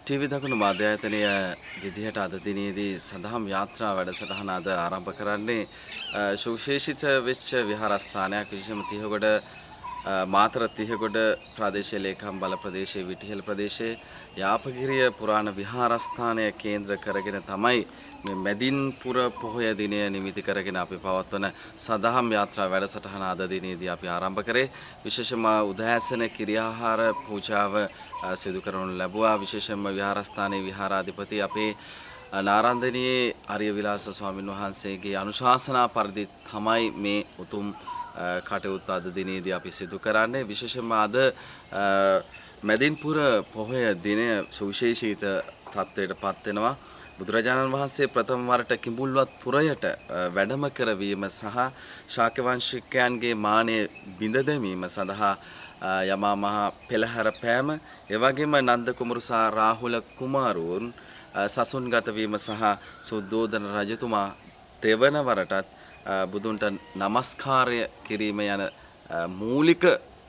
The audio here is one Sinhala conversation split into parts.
ටීවී දකුණු මාධ්‍යායතනය විදිහට අද දිනේදී සඳහම් යාත්‍රා වැඩසටහන අද ආරම්භ කරන්නේ සුවිශේෂිත වෙච්ච විහාරස්ථානයක් විශේෂම තිහකොඩ මාතර තිහකොඩ ප්‍රාදේශීය ලේකම් බල ප්‍රදේශයේ විටිහෙළ ප්‍රදේශයේ යාපගිරිය පුරාණ විහාරස්ථානය කේන්ද්‍ර කරගෙන තමයි මේ මැදින්පුර පොහොය දිනය නිමිති කරගෙන අපි පවත්වන සදහම් යාත්‍රා වැඩසටහන අද දිනේදී අපි ආරම්භ කරේ විශේෂම උදෑසන කිරියාහාර පූජාව සිදු කරනු ලැබුවා විශේෂයෙන්ම විහාරස්ථානයේ විහාරාධිපති අපේ නාරන්දනියේ ආර්ය විලාස ස්වාමින් වහන්සේගේ අනුශාසනා පරිදි තමයි මේ උතුම් කටයුත්ත අද දිනේදී අපි සිදු කරන්නේ විශේෂයෙන්ම අද මැදින්පුර පොහොය දිනය සුවිශේෂීත තත්ත්වයට පත් වෙනවා බුදුරජාණන් වහන්සේ ප්‍රථම වරට කිඹුල්වත් පුරයට වැඩම කරවීම සහ ශාක්‍ය වංශිකයන්ගේ මානය බිඳ දැමීම සඳහා යමා මහ පෙළහැර පෑම එවැගේම නන්ද කුමරු සහ රාහුල කුමාරවරුන් සසුන්ගත වීම සහ සුද්ධෝදන රජතුමා තෙවන වරටත් බුදුන්ට নমස්කාරය කිරීම යන මූලික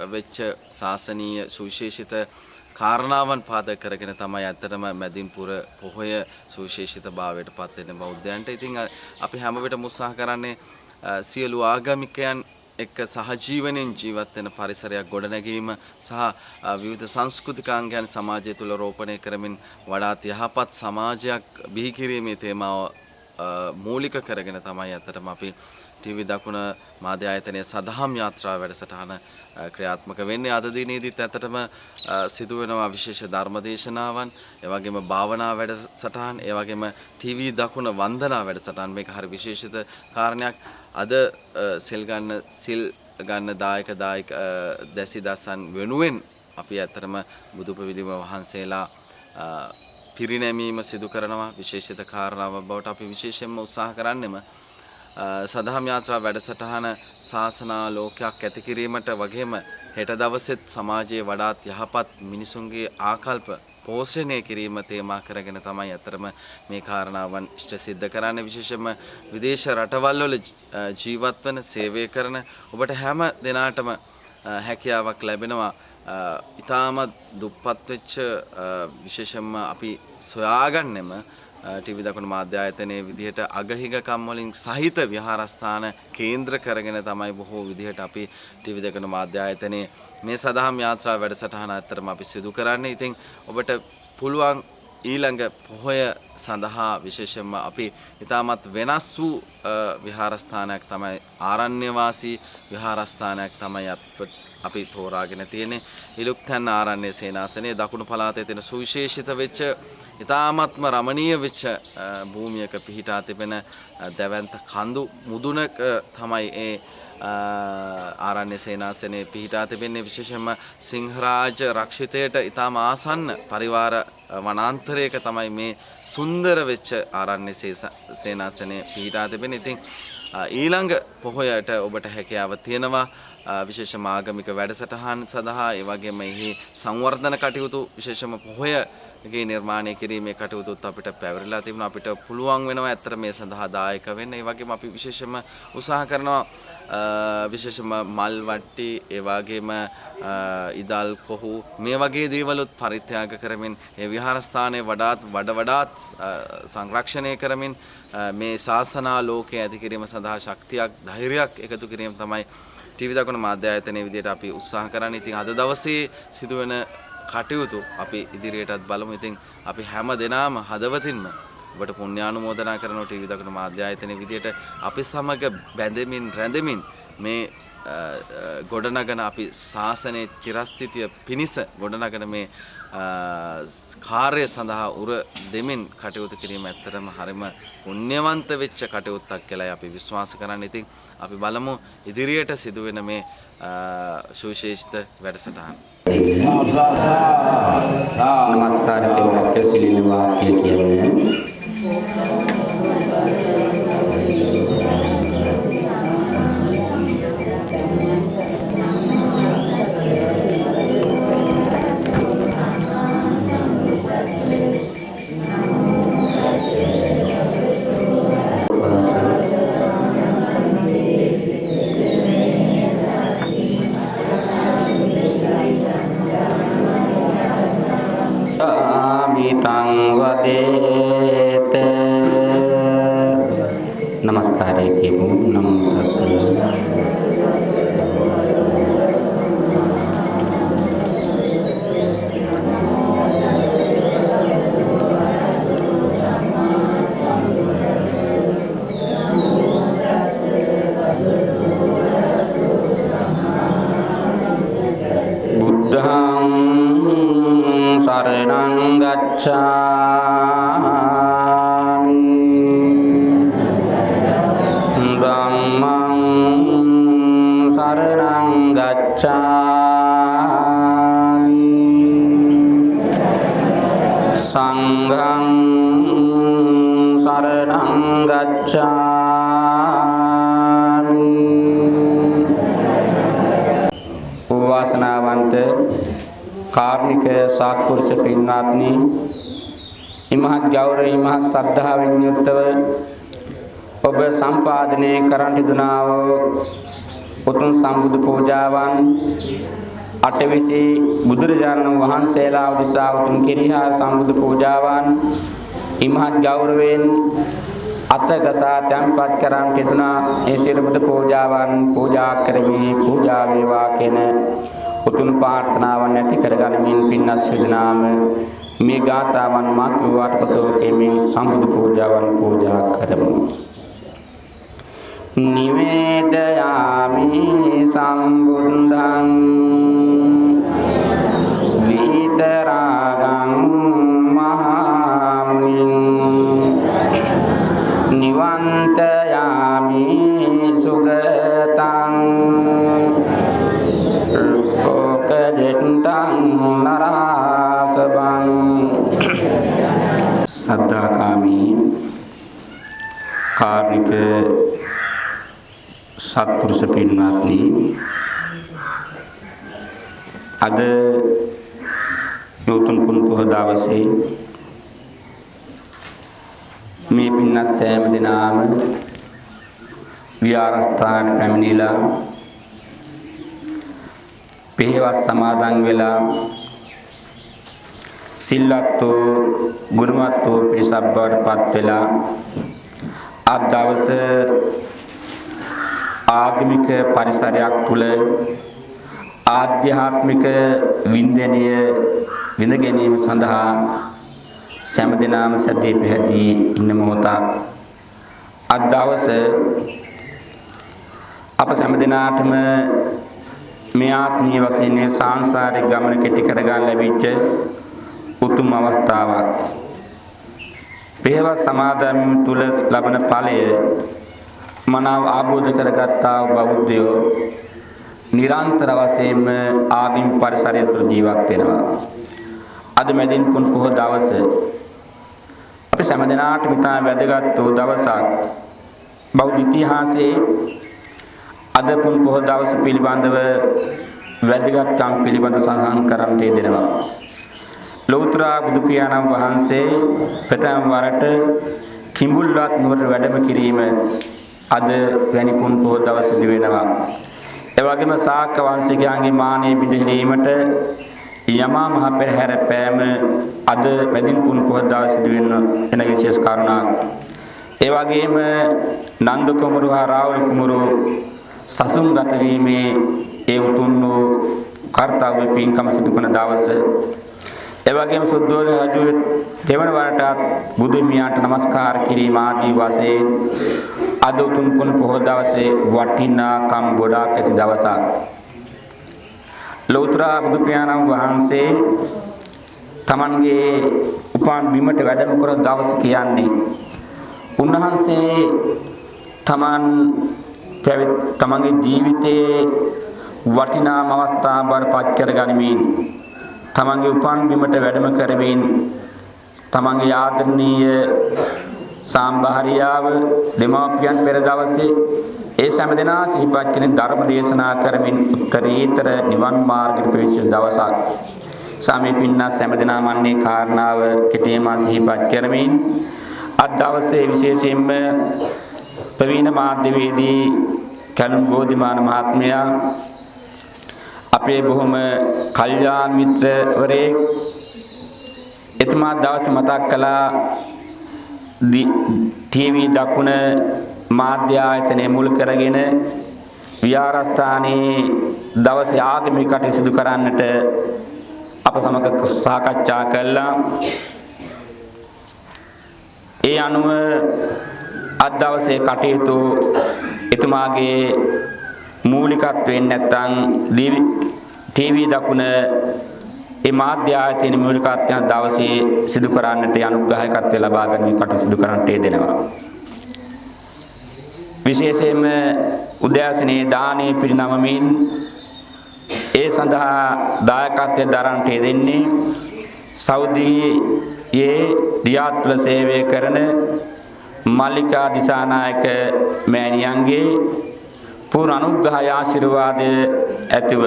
වෙච්ච ශාසනීය සුවිශේෂිත කාරණාවන් පාදක කරගෙන තමයි ඇත්තටම මැදින්පුර පොහොය සුවිශේෂිත භාවයට පත් වෙන බෞද්ධයන්ට. ඉතින් අපි හැම විටම උත්සාහ කරන්නේ සියලු ආගමිකයන් එක්ක සහජීවනයෙන් ජීවත් වෙන පරිසරයක් ගොඩනැගීම සහ විවිධ සංස්කෘතිකාංගයන් සමාජය තුළ රෝපණය කරමින් වඩාත් යහපත් සමාජයක් බිහි කිරීමේ තේමාව මූලික කරගෙන තමයි අතටම අපි ටීවී දකුණ මාධ්‍ය ආයතනයේ සදහම් යාත්‍රා වැඩසටහන ක්‍රියාත්මක වෙන්නේ අද දිනේදීත් ඇත්තටම සිදු වෙනවා විශේෂ ධර්ම දේශනාවන් ඒ වගේම භාවනා වැඩසටහන් ඒ වගේම ටීවී දකුණ වන්දනා වැඩසටහන් මේක හරි විශේෂිත කාරණයක් අද සිල් ගන්න දායක දැසි දසන් වෙනුවෙන් අපි ඇත්තටම බුදු පිළිම වහන්සේලා පිරිනැමීම සිදු කරනවා විශේෂිත කාරණාවක් බවට අපි විශේෂයෙන්ම උත්සාහ කරන්නෙම සදහම් යාත්‍රා වැඩසටහන ශාසනාලෝකයක් ඇති කිරීමට වගේම හෙට දවසෙත් සමාජයේ වඩාත් යහපත් මිනිසුන්ගේ ආකල්ප පෝෂණය කිරීම තේමා කරගෙන තමයි අතරම මේ කාරණාවන් ඉෂ්ට සිද්ධ කරන්නේ විශේෂයෙන්ම විදේශ රටවල් වල ජීවත් වන සේවය කරන ඔබට හැම දිනාටම හැකියාවක් ලැබෙනවා ඊටමත් දුප්පත් වෙච්ච විශේෂයෙන්ම අපි සොයාගන්නෙම ටීවී දකුණු මාධ්‍ය ආයතනයේ විදිහට අගහිගකම් වලින් සහිත විහාරස්ථාන කේන්ද්‍ර කරගෙන තමයි බොහෝ විදිහට අපි ටීවී දකුණු මාධ්‍ය ආයතනයේ මේ සදහම් යාත්‍රා වැඩසටහන අතරම අපි සිදු කරන්නේ. ඉතින් ඔබට පුළුවන් ඊළඟ පොහොය සඳහා විශේෂයෙන්ම අපි ඊටමත් වෙනස් වූ විහාරස්ථානයක් තමයි ආරණ්‍ය වාසී විහාරස්ථානයක් තමයි අපි තෝරාගෙන තියෙන්නේ. ඉලුක්තන් ආරණ්‍ය සේනාසනයේ දකුණු පළාතේ තියෙන සුවිශේෂිත වෙච්ච ඉතාමත්ම රමණීය වෙච්ච භූමියක පිහිටා තිබෙන දැවැන්ත කඳු මුදුනක තමයි ඒ ආරණ්‍ය සේනාසනයේ පිහිටා තිබෙන්නේ විශේෂයෙන්ම සිංහරාජ රක්ෂිතයට ඉතාම ආසන්න පරිවාර වනාන්තරයක තමයි මේ සුන්දර වෙච්ච ආරණ්‍ය සේනාසනයේ පිහිටා තිබෙන්නේ. ඉතින් ඊළඟ පොහොයට ඔබට හැකියාව තියෙනවා විශේෂම ආගමික වැඩසටහන් සඳහා ඒ වගේම එහි සංවර්ධන කටයුතු විශේෂම පොහොයගේ නිර්මාණය කිරීමේ කටයුතුත් අපිට පැවරිලා තිබුණා. අපිට පුළුවන් වෙනවා ඇත්තට මේ සඳහා දායක වෙන්න. ඒ වගේම අපි විශේෂම උත්සාහ කරනවා විශේෂම මල් වට්ටි ඒ වගේම ඉදල් කොහු මේ වගේ දේවලුත් පරිත්‍යාග කරමින් ඒ විහාරස්ථානයේ වඩාත් සංරක්ෂණය කරමින් මේ ශාසනා ලෝකයේ ඇති කිරීම සඳහා ශක්තියක් ධෛර්යයක් එකතු කිරීම තමයි ටීවී දකුණු මාධ්‍ය ආයතනයේ විදිහට අපි උත්සාහ කරන්නේ. ඉතින් අද දවසේ සිදුවෙන කටයුතු අපි ඉදිරියටත් බලමු. ඉතින් අපි හැම දිනම හදවතින්ම ඔබට පුණ්‍යානුමෝදනා කරන ටීවී දකුණු මාධ්‍ය ආයතනයේ විදිහට අපි සමග බැඳෙමින් රැඳෙමින් මේ ගොඩනගන අපි ශාසනයේ චිරස්ථිතිය පිණිස ගොඩනගන මේ කාර්ය සඳහා උර දෙමින් කටයුතු කිරීම ඇත්තටම හරිම පුණ්‍යවන්ත වෙච්ච කටයුත්තක් කියලා අපි විශ්වාස කරන්නේ. ඉතින් අපි බලමු ඉදිරියට සිදුවෙන මේ සුවිශේෂිත වැඩසටහන. නමස්කාර කෙනෙක් සිලින වාක්‍ය කියන්නේ තං වදේත නමස්කාරය කියමු. නමෝ තස්ස शरणं गच्छामि धम्मं शरणं गच्छामि संघं शरणं गच्छामि. वासनावंत කාර්මික සත්පුරුෂ පින්වත්නි, ඉමහත් ගෞරවයෙන් ඉමහත් ශ්‍රද්ධාවෙන් යුක්තව ඔබ සම්පාදනය කරන්න දුනා වූ උතුම් සම්බුදු පූජාවන් අටවිසි බුදුරජාණන් වහන්සේලා උදෙසා උතුම් කිරිහා සම්බුදු පූජාවන් ඉමහත් ගෞරවයෙන් අතගසා තැන්පත් කරන් කෙදුනා. ඒ සියලු බුදු පූජාවන් පූජා කරමි. පූජා වේවා කියන උතුම් ප්‍රාර්ථනාවන් ඇති කරගනිමින් පින්වත් සිදනාම මේ ගාථාවන් මා කිව්වාට පසු කෙමින් සම්බුදු පූජාවන් පූජා කරමු. නිවේදයාමි සම්බුද්ධං විතරාගං මහාමුනිං නිවන්තයාමි සුගතං නරාසබං. සද්ධාකාමී කාර්මික සත්පුරුෂ පින්වත්නි, අද නූතන පුන්පොහ දවසේ මේ පින්වත් සෑම දිනම විහාරස්ථානට පැමිණිලා පෙහෙවස් සමාදන් වෙලා සිල්වත් වූ ගුණවත් වූ පිරිසක් බවට පත් වෙලා අද දවස ආගමික පරිසරයක් තුළ ආධ්‍යාත්මික වින්දනය විඳ ගැනීම සඳහා සෑම දිනම සැදී පැහැදී ඉන්න මොහොතක් අද දවස අප සෑම දිනාටම මේ ආත්මීය වශයෙන් සංසාරික ගමන කෙටි කරගන්න ලැබිච්ච උතුම් අවස්ථාවක්. පෙරවස් සමාදන් තුල ලබන ඵලය මනාව ආબોධ කරගත්තා වූ බෞද්ධයෝ නිරන්තර වශයෙන්ම ආගමික පරිසරයේ තුල ජීවත් වෙනවා. අද මැදින් පුන් පොහොය දවස අපි සෑම දිනාටම ඉතා වැදගත් වූ දවසක්. බෞද්ධ ඉතිහාසයේ අද පුන් පොහොය දවස පිළිබඳව වැදගත්කම් පිළිබඳව සඳහන් කරන්න දෙනවා. ලෞතර බුදු පියාණන් වහන්සේ ප්‍රථම වරට කිඹුල්වත් නුවර වැඩම කිරීම අද වැනි පුන් පොහොය දවසේදී වෙනවා. ඒ වගේම ශාක්‍ය වංශිකයන්ගේ මානෙ බිඳීමට යමා මහ පෙරහැර පෑම අද වැදින් පුන් පොහොය දවසේදී වෙන විශේෂ කාරණාවක්. ඒ වගේම නන්ද කුමරු හා රාහුල කුමරු සසුන් ගත වීමේ ඒ උතුම් වූ කර්තව්‍ය පින්කම සිදු කරන දවස. ඒ වගේම සුද්ධෝදන රජු දෙවන වරටත් බුදු මියාට නමස්කාර කිරීම ආදී වශයෙන් අද උතුම් පුන් පොහොය දවසේ වටිනාකම් ගොඩාක් ඇති දවසක්. ලෞතර බුදු පියාණන් වහන්සේ තමන්ගේ උපන් බිමට වැඩම කර දවස කියන්නේ උන්වහන්සේ තමන්ගේ ජීවිතයේ වටිනාම අවස්ථා බවට පත් කර ගනිමින් තමන්ගේ උපන් බිමට වැඩම කරමින් තමන්ගේ ආදරණීය සාම්භාරියාව දෙමාපියන් පෙර දවසේ ඒ සෑම දෙනා සිහිපත් කරන ධර්ම දේශනා කරමින් උත්තරීතර නිවන් මාර්ගයට පිවිසෙන දවසක්. සාමේ පින්නා සෑම දෙනා මන්නේ කාරණාව කෙටිම සිහිපත් කරමින් අද දවසේ විශේෂයෙන්ම ප්‍රවීණ මාධ්‍යවේදී කලුම් බෝධිමාන මහත්මයා අපේ බොහොම කල්යාණ මිත්‍රවරේ එතුමා දවසේ මතක් කළා ටීවී දකුණ මාධ්‍ය ආයතනය මුල් කරගෙන විහාරස්ථානයේ දවසේ ආගමික කටයුතු සිදු කරන්නට අප සමග සාකච්ඡා කළා. ඒ අනුව අද දවසේ කටයුතු එතුමාගේ මූලිකත්වයෙන් නැත්තම් ටීවී දකුණ ඒ මාධ්‍ය ආයතනයේ මූලිකත්වයෙන් දවසේ සිදු කරන්නට අනුග්‍රහයකත්වය ලබා ගැනීම කටයුතු සිදු කරන්නට යෙදෙනවා. විශේෂයෙන්ම උදෑසනේ දානේ පිරිනමමින් ඒ සඳහා දායකත්වය දරන්නට යෙදෙන්නේ සෞදියේ රියාද් තුළ සේවය කරන මල්ලිකා දිසානායක මෑණියන්ගේ පූර්ණ අනුග්‍රහය ආශිර්වාදය ඇතිව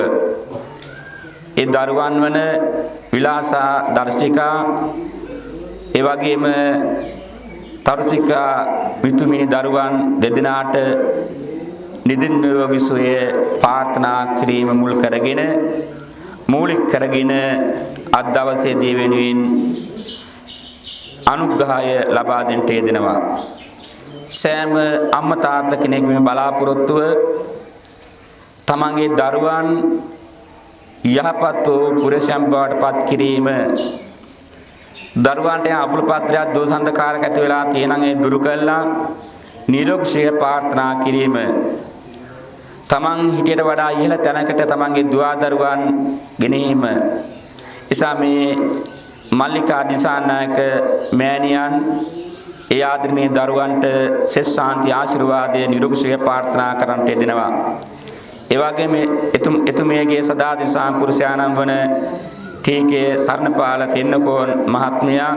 ඒ දරුවන් වන විලාසා දර්ශිකා ඒ වගේම තරුසිකා මිතුමිනි දරුවන් දෙදෙනාට නිදින් නිරෝගී සුවය ප්‍රාර්ථනා කිරීම මුල් කරගෙන මූලික කරගෙන අද දවසේදී වෙනුවෙන් අනුග්‍රහය ලබා දෙන්නට යෙදෙනවා. සෑම අම්මා තාත්තා කෙනෙක්ගේ බලාපොරොත්තුව තමන්ගේ දරුවන් යහපත් වූ පුරුෂයන් බවට පත් කිරීම. දරුවන්ට අපුල් පත්‍රයක් දෝසන්දකාරක ඇති වෙලා තියෙනම් ඒ දුරු කළා නිරෝගී ප්‍රාර්ථනා කිරීම. තමන් හිටියට වඩා ඉහළ තැනකට තමන්ගේ දුවා දරුවන් ගෙනීම. එසා මේ මල්ලිකා දිසානායක මෑණියන් ඒ ආදරණීය දරුවන්ට සෙත් ශාන්ති ආශිර්වාදයේ නිරෝගී ප්‍රාර්ථනා කරන්නට යෙදෙනවා. ඒ වගේම එතුමියගේ සදා දිසාම් පුරුෂයාණන් වන ටීකේ සරණපාල තෙන්නකෝන් මහත්මයා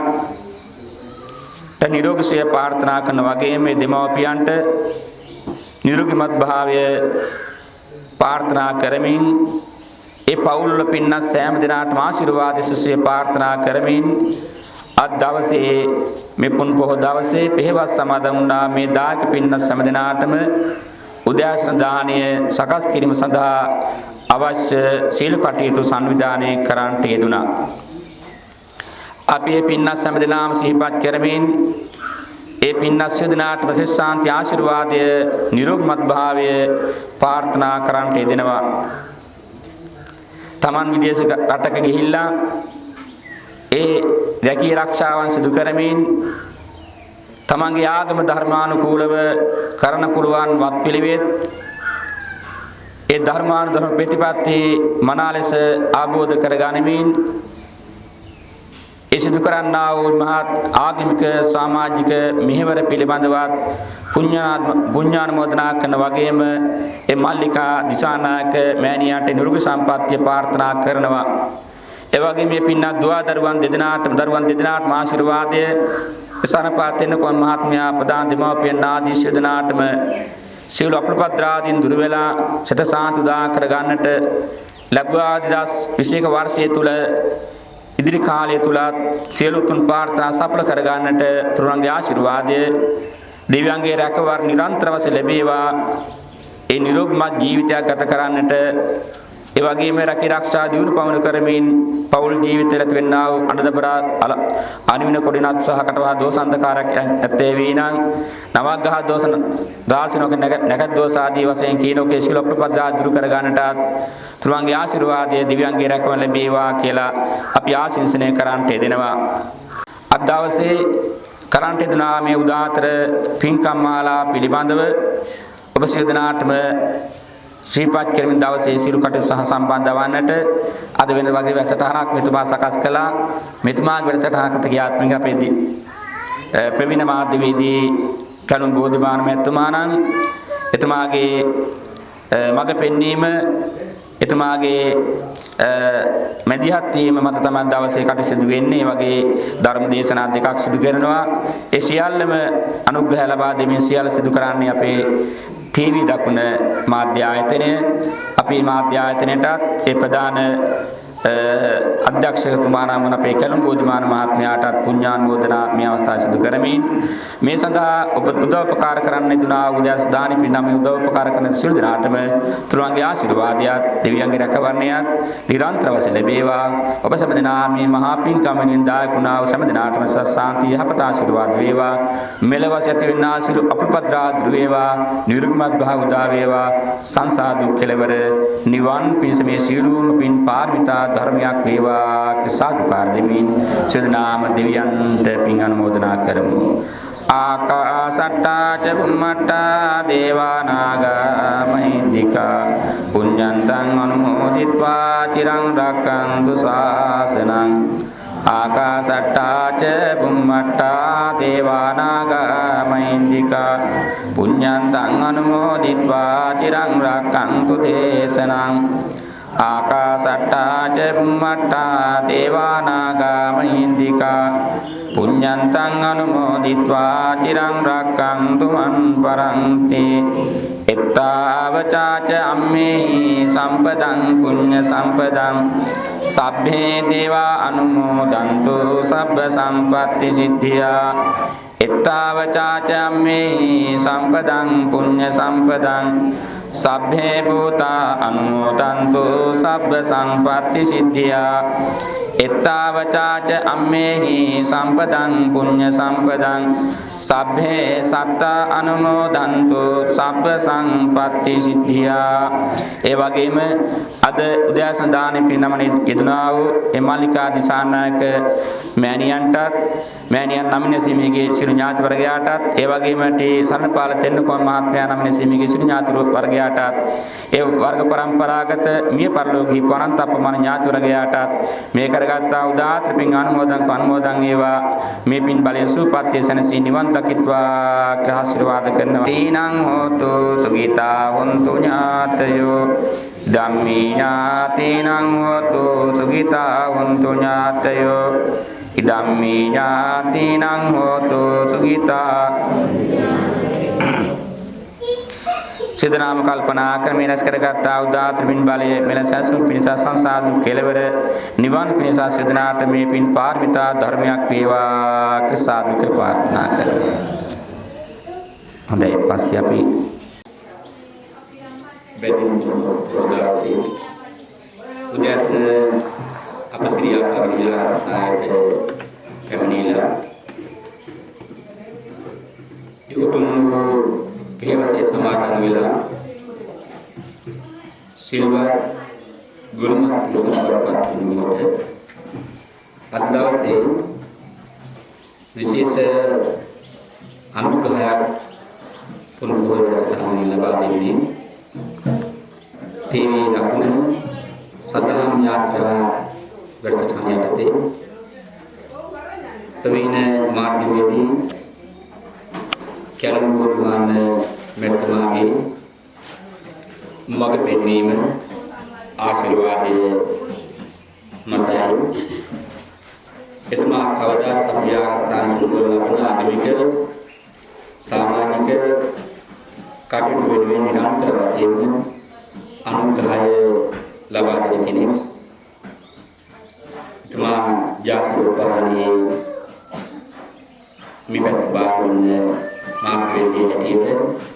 නිරෝගී ප්‍රාර්ථනා කරන වගේම මේ දෙමව්පියන්ට නිරෝගීමත් භාවය ප්‍රාර්ථනා කරමින් ඒ පවුල් වල පින්නත් සෑම දිනාටම ආශිර්වාද සිසුවේ ප්‍රාර්ථනා කරමින් අද දවසේ මේ පුන් පොහොය දවසේ පෙරවස් සමාදන් වුණා මේ දායක පින්නත් සෑම දිනාටම උදෑසන දානය සකස් කිරීම සඳහා අවශ්‍ය සීල කටයුතු සංවිධානය කරන්නට යෙදුණා. අපි මේ පින්නත් සෑම දිනාම සිහිපත් කරමින් ඒ පින්නත් සියලු දිනාට ප්‍රසස් ශාන්ති ආශිර්වාදය නිරෝගීමත් භාවය ප්‍රාර්ථනා කරන්නට යෙදෙනවා. තමන් විදේශ රටක ගිහිල්ලා ඒ රැකී ආරක්ෂාවන් සිදු කරමින් තමන්ගේ ආගම ධර්මානුකූලව කරන්න පුළුවන් වත්පිළිවෙත් ඒ ධර්මානුධර්ම ප්‍රතිපත්ති මනා ලෙස ආબોධ කරගනිමින් ඒ සිදු කරන්නා වූ මහත් ආගමික සමාජික මෙහෙවර පිළිබඳවත් පුණ්‍යානුමෝදනා කරන වගේම ඒ මල්ලිකා දිසානායක මෑණියන්ට නිරෝගී සම්පන්නිය ප්‍රාර්ථනා කරනවා. ඒ වගේම මේ පින්නත් දුවා දරුවන් දෙදෙනාට ආශිර්වාදය සනපාත වෙනකොන් මහත්මයා ප්‍රදාන දෙමව්පියන් ආදී සියදෙනාටම සියලු අප්‍රපද්‍රාදීන් දුර වෙලා සත සාන්ති උදා කර ගන්නට ලැබුවා 2021 වර්ෂය තුල ඉදිරි කාලය තුල සියලු තුන් ප්‍රාර්ථනා සඵල කර ගන්නට තුරුන්ගේ ආශිර්වාදය දෙවියන්ගේ රැකවර නිරන්තර වශයෙන් ලැබේවා. ඒ නිරෝගීමත් ජීවිතයක් ගත කරන්නට ඒ වගේම රැකී ආරක්ෂා දියුණු පවණු කරමින් පෞල් ජීවිතයට වෙන්නා වූ අඬදබර අනිවින කොඩිනත් සහකටවා දෝසන්දකාරයක් ඇත්තේ වීනම් නවග්‍රහ දෝෂ රාසිනෝක නැකත් දෝෂ ආදී වශයෙන් කීනෝකේ සියලු අප්‍රපදා දුරු කර ගන්නටත් තුරුන්ගේ ආශිර්වාදයේ දිව්‍යංගේ රැකවල ලැබේවා කියලා අපි ආශිංසනය කරන්නට යෙදෙනවා. අද දවසේ කරන්නට යෙදුනා මේ උදාතර පින්කම් මාලා පිළිබඳව ඔබ සියලු දෙනාටම ශ්‍රීපත් කරමින් දවසේ සිරු කටයුතු සහ සම්බන්ධ වන්නට අද වෙන වගේ වැඩසටහනක් මෙතුමා සකස් කළා. මෙතුමාගේ වැඩසටහනකට ගියාත්මික අපේදී ප්‍රවීණ මාධ්‍යවේදී කලුන් බෝධිමාන මෙතුමා නම් එතුමාගේ මඟ පෙන්වීම එතුමාගේ මැදිහත් වීම මත තමයි දවසේ කටයුතු සිදු වෙන්නේ. ඒ වගේ ධර්ම දේශනා දෙකක් සිදු කරනවා. ඒ සියල්ලම අනුග්‍රහ ලබා දෙමින් සියල්ල සිදු කරන්නේ අපේ ටීවී දකුණ මාධ්‍ය ආයතනය. අපි මාධ්‍ය ආයතනයටත් ඒ ප්‍රධාන අධ්‍යක්ෂකතුමාණන් වන අපේ කැලුම් බෝධිමාන මහත්මයාටත් පුණ්‍යානුමෝදනා මේ අවස්ථාවේ සිදු කරමින් මේ සඳහා ඔබ උදව්පකාර කරන්න යුතුනා උදෑස් දානි පින්නම් මේ උදව්පකාර කරන සියලු දෙනාටම තුරුවන්ගේ ආශිර්වාදයත් දෙවියන්ගේ රැකවරණයත් නිරන්තර වශයෙන් ලැබේවා. ඔබ සෑම දෙනා මේ මහා පින්කමෙන් දායකුණා වූ සෑම දෙනාටම සාන්තිය යහපත ආශිර්වාද වේවා. මෙලොව ඇති වෙනා සියලු අපපද්‍රා දුර වේවා. නිර්ගමත් භාව උදා වේවා. සංසාර දුක් කෙලවර නිවන් පිණිස මේ සියලුම පින් පාරමිතා ධර්මයක් වේවා. සාදුකාර දෙමින් සියලුනාම දෙවියන්ට පින් අනුමෝදනා කරමු. ආකාසට්ටා ච බුම්මට්ටා දේවා නාග මහින්దికා පුඤ්ඤන්තං අනුමෝදිත්වා චිරං රක්ඛන්තු ශාසනං. ආකාසට්ටා ච බුම්මට්ටා දේවා නාග මහින්దికා පුඤ්ඤන්තං අනුමෝදිත්වා චිරං රක්ඛන්තු දේශනං. ආකාසට්ටා ච බුම්මට්ටා දේවා නාග මහින්దికා පුඤ්ඤන්තං අනුමෝදිත්වා චිරං රක්ඛන්තු මං පරන්ති. එත්තාවචාච අම්මේහි සම්පදං පුඤ්ඤ සම්පදං සබ්බේ දේවා අනුමෝදන්තු සබ්බ සම්පත්ති සිද්ධියා. එත්තාවචාච අම්මේහි සම්පදං පුඤ්ඤ සම්පදං සබ්බේ භූතා අනුමෝදන්තු සබ්බ සම්පත්ති සිද්ධියා. එත්තාවචාච අම්මේහි සම්පදං පුඤ්ඤ සම්පදං සබ්බේ සත්තා අනුමෝදන්තු සබ්බ සම්පත්ති සිද්ධියා. ඒ වගේම අද උදෑසන දානේ පිරිනමන යෙදුනා වූ එමල්ලිකා දිසානායක මෑණියන්ටත් මෑණියන් නමිනසීමේගේ සිරු ඥාති වර්ගයාටත් ඒ වගේම සරණපාල තෙන්නකෝන් මහත්මයා නමිනසීමේගේ සිරු ඥාති වර්ගයාටත් ඒ වර්ග පරම්පරාගත මිය පරලෝකී අනන්ත අපමණ ඥාති වර්ගයාටත් මේ කරගත්තා උදාාර පින් අනුමෝදන් වේවා. මේ පින් බලයෙන් සුවපත්ය සැනසී නිවන් දකිත්වා ආශිර්වාද කරනවා. තීනං හෝතු සුඛිතා හොන්තු ඥාතයෝ ධම්මී ඥාතීනං හෝතු සුඛිතා හොන්තු ඥාතයෝ ඉදම්මී ඥාතීනං හෝතු සුඛිතා. සිදනාම කල්පනා ක්‍රමයෙන් රැස් කරගත්තා උදාාර පින් බලයේ මෙලෙස සසුන් පිණිස සංසාර දුක් කෙලවර නිවන් පිණිස සිදනාට මේ පින් පාරමිතා ධර්මයක් වේවා කියලා සාදු කර ප්‍රාර්ථනා කරමු. හොඳයි පස්සේ අපි බෙදින් ප්‍රෝග්‍රෑම් උදෑසන අපස්ක්‍රියා පරිවිලා ආයත කැමනීලා යුතුම් පියවසේ සමාදන් වෙලා සිල්වත් ගුරුමත් ලෝකපත් වුණොත් අද දවසේ විශේෂ අනුග්‍රහයක් පුරුදුවලට ලබා දෙන්නේ තීවී ලකුණු සදහම් යාත්‍රා වැඩසටහන යටතේ තවින මාධ්‍යවේදී කැලුම් බෝධිමාන මෙතුමාගේ මඟ පෙන්වීම ආශිර්වාදයේ මතයි. එතුමා කවදාත් අපි ආස්ථාන සිදුවන ලබන ආගමික සමාජික කටයුතු වෙනුවෙන් නිරන්තර වශයෙන් අනුග්‍රහය ලබා දෙන කෙනෙක්. එතුමා ජාතික උපහාරයේ මිපත් බාරුන් මාර්ගයේ හැටියට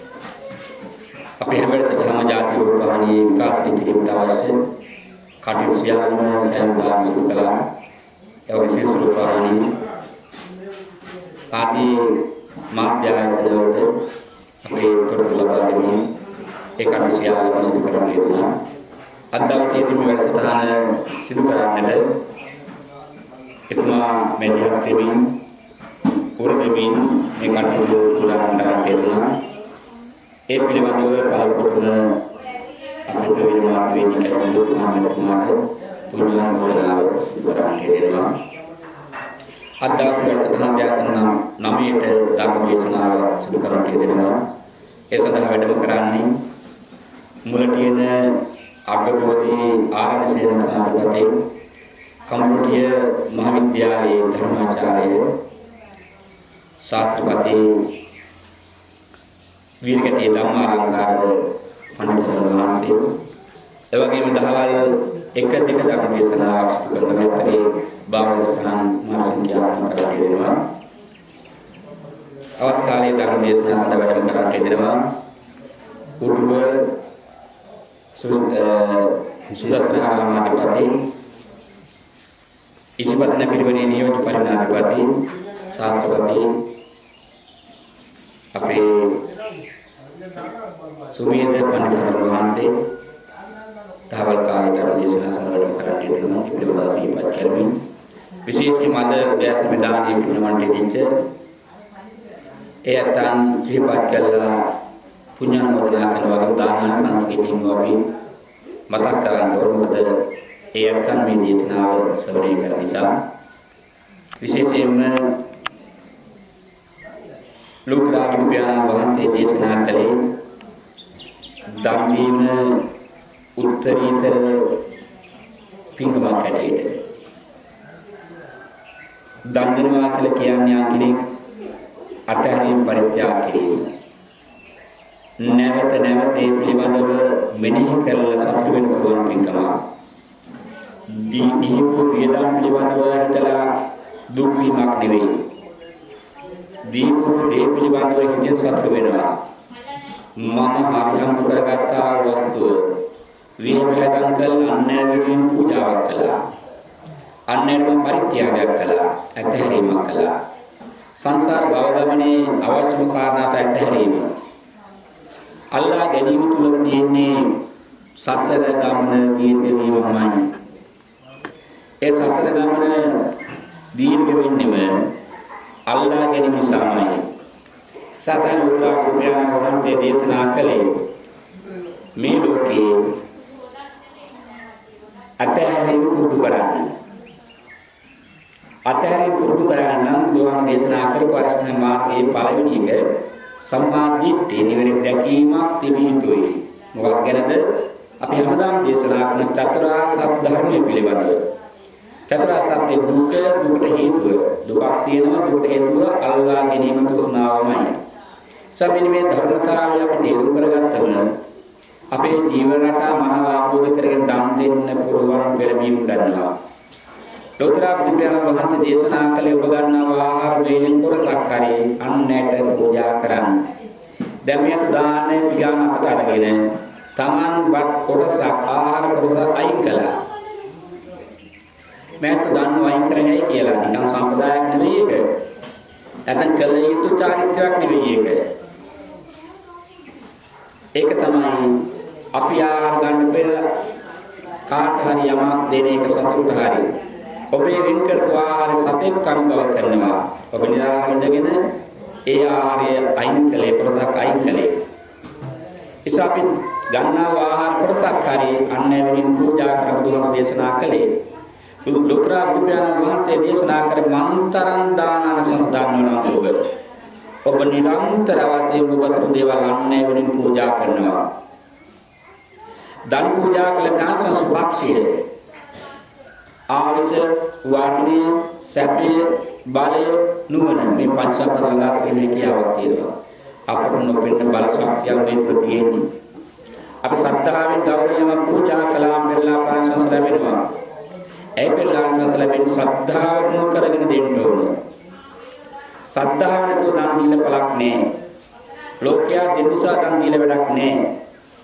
අපේ හැම වෙලෙම ජාතික උපහාරයේ විකාශනය කිරීමට අවශ්‍ය කටයුතු සියල්ලම සෑම සිදු කළා. ඒ විශේෂ උපහාරයේ ආදී මාධ්‍යායතනවලට අපේ තොරතුරු ලබා දෙමින් ඒ කටයුතු සියල්ලම සිදු කරන්න යෙදුණා. අද දවසේදී මේ වැඩසටහන සිදු කරන්නට එතුමා මෙදිහත් දෙමින් උරදෙමින් මේ කටයුතු උදාහරණ කරන්න යෙදුණා. ඒ පිළිබඳව පළමුවටම අපේ ප්‍රවේදමාන වේදික කරුණු මහත්මයාට පුණ්‍යානුමෝදනාව සිදු කරන්න යෙදෙනවා. අද දවසේ වැඩසටහන දැසන 9ට ධර්ම දේශනාව සිදු කරන්න යෙදෙනවා. ඒ සඳහා වැඩම කරන්නේ මුලටියන අග්‍රබෝධි ආරණ්‍ය සේන සමාජපති කම්බෝඩිය මහාවිද්‍යාලයේ ධර්මාචාර්ය ශාස්ත්‍රපති වීරකටිය ධම්මාලංකාර පඬිතුමන් වහන්සේ එවැගේම දහවල් එක දෙක ධර්ම දේශනාවක් සිදු කරන අතරේ බාහිර සහන් මාසිකියාවන් කරලා දෙනවා. අවස් කාලයේ ධර්ම දේශනා සඳහා වැඩම කරලා දෙනවා. උඩුව සුදස්තරාමාධිපති ඉසිපතන පිරිවෙනේ නියෝජ්‍ය පරිණාධිපති සාත්‍රපති අපේ සුමේද පඬිතුමන් වහන්සේ දහවල් කාලේ ධර්ම දේශනා සඳහා කරට දෙනවා. පිළිවෙල සිහිපත් කරමින් විශේෂයෙන්ම අද උදෑසන මෙදානිය පින්නමන්ට දෙච්ච ඒ අතන් සිහිපත් කළා පුණ්‍යානුමෝදනා කරනවා වගේ දාන සංස්කෘතියින් අපි මතක් කරගන්න ඕන. මොකද ඒ අතන් මේ දේශනාව ශ්‍රවණය කරන නිසා විශේෂයෙන්ම ලෝකරාජ බුදුපියාණන් වහන්සේ දේශනා කළේ දන් දීම උත්තරීතර පින්කමක් හැටියට. දන් දෙනවා කියලා කියන්නේ යම් කෙනෙක් අතහැරීම පරිත්‍යාග කිරීම. නැවත නැවත ඒ පිළිබඳව මෙනෙහි කරලා සතුට වෙන්න පුළුවන් පින්කමක්. දීපු වියදම් පිළිබඳව හිතලා දුක් වීමක් නෙවෙයි. දීපු දේ පිළිබඳව හිතෙන් සතුට වෙනවා. මම හරියම් කරගත්තා වස්තුව විහෙපැදම් කළ අන්නෑවකින් පූජාවක් කළා. අන්නෑවකින් පරිත්‍යාගයක් කළා. ඇතහැරීමක් කළා. සංසාර භව ගමනේ අවශ්‍යම කාරණාට ඇතහැරීම. අල්ලා ගැනීම තුලම තියෙන්නේ සසර ගමන දීර්ඝවීමයි. ඒ සසර ගමන දීර්ඝ වෙන්නෙම අල්ලා ගැනීම නිසාමයි. සතර උත්තරාපුරයන් වහන්සේ දේශනා කළේ මේ ලෝකේ අතහැරීම පුරුදු කරන්න. අතහැරීම පුරුදු කරන්න නම් බුදුහාම දේශනා කරපු අරිෂ්ඨ මාර්ගයේ පළවෙනි එක සම්මා දිට්ඨිය නිවැරදි දැකීමක් තිබිය යුතුයි. මොකක් ගැනද? අපි හැමදාම දේශනා කරන චතුරාර්ය සත්‍ය ධර්මයේ පිළිබඳව. චතුරාර්ය සත්‍ය දුක, දුකට හේතුව. දුකක් තියෙනවා, දුකට හේතුව අල්ලා ගැනීම තෘෂ්ණාවමයි. සම්මිනි මේ ධර්මතාවය අපි තේරුම් කරගත්තම අපේ ජීවන රටා මනව ආબોධ කරගෙන දන් දෙන්න පුළුවන් පෙරමීම් කරනවා. ලෝතර බුදුපියාණන් වහන්සේ දේශනා කළේ ඔබ ගන්නවා ආහාර වේලෙන් කොටසක් හරි අන්නයට පූජා කරන්න. දැන් මේක දාන්නේ පියාණන් අතට අරගෙන Taman වත් කොටසක් ආහාර කොටසක් අයින් කළා. මේක දන්නව අයින් කරගයි කියලා නිකන් සම්ප්‍රදායක් නෙවෙයි ඒක. නැත්නම් කළ යුතු චාරිත්‍රාක් නෙවෙයි ඒක. ඒක තමයි අපි ආහාර ගන්න පෙර කාට හරි යමක් දෙන එක සතුට හරි. ඔබේ වෙන් කරපු ආහාර සතෙක් කනුබව කරනවා. ඔබ නිරාහාර ඉඳගෙන ඒ ආහාරය අයින් කළේ කොටසක් අයින් කළේ. එසා අපි ගන්නා ආහාර කොටසක් හරි අන්නෑවලින් පූජා කර බුදුහාම දේශනා කළේ. ලෝතර බුදුපියාණන් වහන්සේ දේශනා කර මන්තරං දානන සංදානනවා ඔබ නිරන්තර වශයෙන් ඔබ වස්තු දේවල් අන්නෑවලින් පූජා කරනවා. දන් පූජා කළ ඥාන සුභාක්ෂිය ආවිස වර්ණය සැපය බලය නුවණ මේ පංචසම්පදාය කියන කියාවක් තියෙනවා. අපට නොපෙන්න බල ශක්තියක් මේක තියෙන්නේ. අපි සද්ධාවෙන් ගෞරවයෙන් පූජා කළාම පෙරලා පාසස් ලැබෙනවා. ඒ පෙරලා පාසස් ලැබෙන සද්ධාව කරගෙන දෙන්න ඕන. සද්ධාව නැතුව දන් දීලා පළක් නැහැ. ලෝකයා දෙන්න නිසා දන් දීලා වැඩක් නැහැ.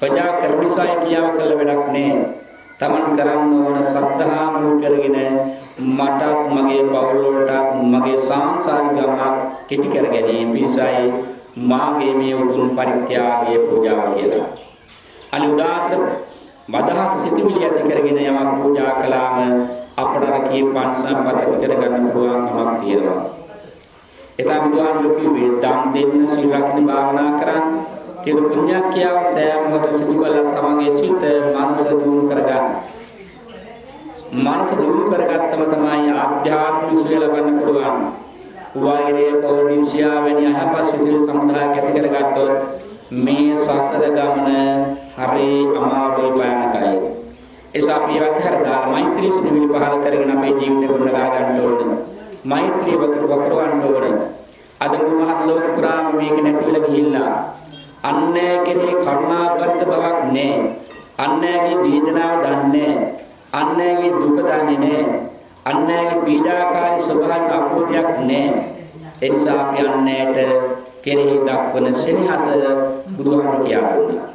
ප්‍රජා කරන නිසා කියාව කළ වැඩක් නැහැ. තමන් කරන්න ඕන සද්ධා මුල් කරගෙන මට මගේ පවුල වලට මගේ සාංශාරික ගමන කෙටි කර ගැනීම පිණිසයි මාගේ මේ උතුම් පරිත්‍යාගයේ පූජාව කියලා. අනුදාතර මදහස් සිතිවිලි ඇති කරගෙන යමක් පූජා කළාම අපට කී පංචසම්පත ඇති කරගන්න පුළුවන්කමක් තියෙනවා. එතන බුදුහාමුදුරුවෝ කිව්වේ දන් දෙන්න සීල රකින්න භාවනා කරන්න කියන පුණ්‍යක් කියාව සෑම මොහොතක සිදු කළා තමගේ සිත මනස දියුණු කරගන්න. මනස දියුණු කරගත්තම තමයි ආධ්‍යාත්මික සුවය ලබන්න පුළුවන්. වෛරය, කෝපීර්ෂ්‍යාව වැනි අහපසිතුල් සමුදායක් ඇති කරගත්තොත් මේ සසර ගමන හරි අමාරුයි භයානකයි. එසා අපි වතරදා මෛත්‍රී සිතුවිලි පහළ කරගෙන අපේ ජීවිතේ ගොඩනගා ගන්න ඕනේ. මෛත්‍රී වකරවන්න ඕනේ. අද මහත් ලෝක පුරාම මේක නැතිවලා ගිහිල්ලා අන්නේ කෙරේ කරුණාබරිත බවක් නැහැ. අන්නේගේ වේදනාව දන්නේ අන්නේගේ දුක දන්නේ නැහැ. අන්නේගේ පීඩාකාරී ස්වභාවයට අවබෝධයක් නැහැ. ඒ නිසා අපි අන්නේට කෙරෙහි දක්වන සෙනෙහස බුදුහාමුදුරුවෝ කියා දුන්නා.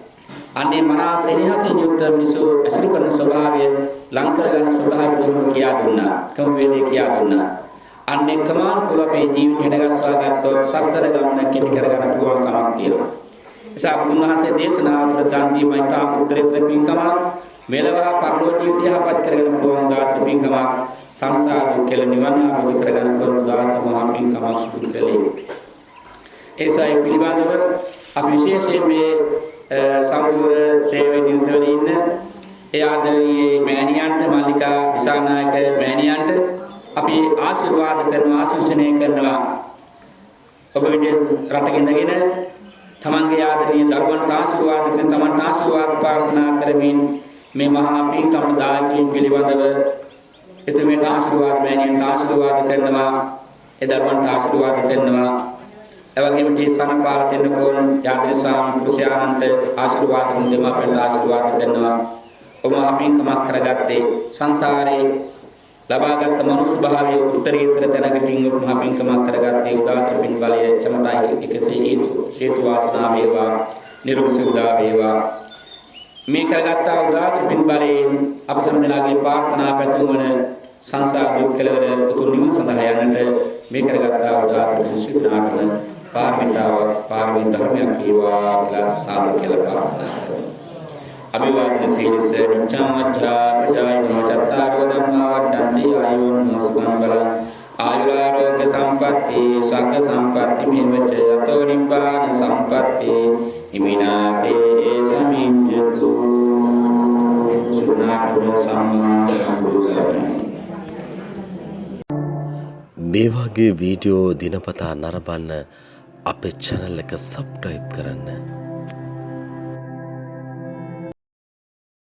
අන්නේ මනා සෙනෙහසින් යුක්ත මිසු ඇසුරු කරන ස්වභාවය ලං කරගන්න ස්වභාවය බුදුහාමුදුරුවෝ කියා දුන්නා. කම වේදේ කියා දුන්නා. අන්නේ ක්‍රමානුකූලව අපේ ජීවිතය හැඩගස්වා ගත්තොත් සසර ගමන කෙටි කරගන්න පුළුවන් කමක් තියෙනවා. නිසා බුදුන් වහන්සේ දේශනා තුළ දන් දීමයි තාම උත්තරීතර පින්කමක් මෙලව පරලෝක ජීවිතය යහපත් කරගන්න පුළුවන් දාත පින්කමක් සංසාර දුක් කෙල නිවන අවබෝධ කරගන්න පුළුවන් දාත මහා පින්කමක් සුදු කෙලේ. ඒසයි පිළිබඳව අපි විශේෂයෙන් මේ සෞරවර සේවයේ නිරතව ඉන්න ඒ ආදරණීය මෑණියන්ට මල්ලිකා දිසානායක මෑණියන්ට අපි ආශිර්වාද කරනවා ආශිර්වාදනය කරනවා. ඔබ විදේ රටක ඉඳගෙන තමන්ගේ ආදරණීය දරුවන්ට ආශිර්වාද කරන තමන්ට ආශිර්වාද ප්‍රාර්ථනා කරමින් මේ මහා පින්කම දායකයන් පිළිබඳව එතුමියට ආශිර්වාද මෑණියන්ට ආශිර්වාද කරනවා. ඒ දරුවන්ට ආශිර්වාද කරනවා. එවැගේම සනපාල දෙන්නකෝන් යාත්‍රාසාම කුසයානන්ට ආශිර්වාද කරන දෙමාපියන්ට ආශිර්වාද කරනවා. ඔබ මහා පින්කමක් කරගත්තේ සංසාරේ ලබාගත් මනුස්ස භාවයේ උත්තරීතර තැනකින් මහා පින්කමක් කරගත්තේ උදාතර පින් බලය සමතයි එකසේ හේතු වාසනා වේවා නිරෝගී සුවදා වේවා. මේ කරගත් උදාතර පින් බලයෙන් අප සම්දලාගේ ප්‍රාර්ථනා පැතුම් වන සංසාර දුක් කෙලවර උතුම් නිවන සඳහා යන්නට මේ කරගත් උදාතර සිද්ධාර්ථන පාරමිතාවක් ධර්මයක් වේවා කියලා සාදු කියලා ප්‍රාර්ථනා කරමු. අභිවාදන සීලස නිච්ඡාමච්ඡා ප්‍රජායනෝ චත්තාරෝ ධම්මා වඩ්ඩන්ති ආයුර්ණෝ සුඛං බලං ආයුරාරෝග්‍ය සම්පatti සග්ග සම්පatti මෙවච යතෝ නිබ්බාන සම්පatti හිමිනාතේ සමිඤ්ඤතු සුනාතෝ සම්මා සම්බුද්ධං. මේ වගේ වීඩියෝ දිනපතා නරඹන්න අපේ channel එක subscribe කරන්න.